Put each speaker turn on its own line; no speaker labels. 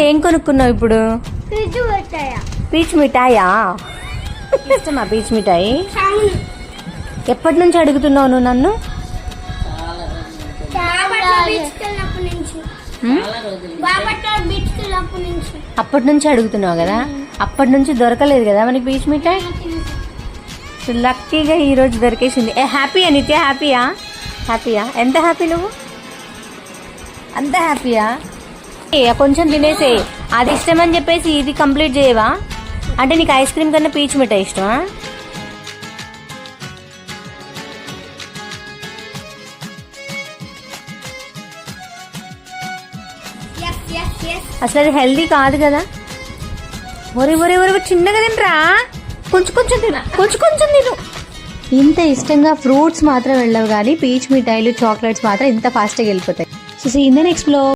ఏం కొనుక్కున్నావు ఇప్పుడు? పీచ్ మిఠాయా? ఇష్టమా పీచ్ మిఠాయి? ఎప్పటి నుంచి అడుగుతున్నావు నువ్వు నన్ను? అప్పటి నుంచి అడుగుతున్నావు కదా, అప్పటి నుంచి దొరకలేదు కదా మనకి పీచ్ మిఠాయి. లక్కీగా ఈ రోజు దొరికేసింది. హ్యాపీయా నిత్య? హ్యాపీయా? ఎంత హ్యాపీ నువ్వు? అంత హ్యాపీయా? కొంచెం తినేసే, అది ఇష్టమని చెప్పేసి ఇది కంప్లీట్ చేయవా? అంటే నీకు ఐస్ క్రీమ్ కన్నా పీచ్ మిఠాయి ఇష్టమా? అసలు అది హెల్దీ కాదు కదా. ఒరి చిన్నగా తినరా, కొంచెం తిను. ఇంత ఇష్టంగా ఫ్రూట్స్ మాత్రం వెళ్ళవు కానీ పీచ్ మిఠాయిలు చాక్లెట్స్ మాత్రం ఇంత ఫాస్ట్గా వెళ్ళిపోతాయి. So in the next blog.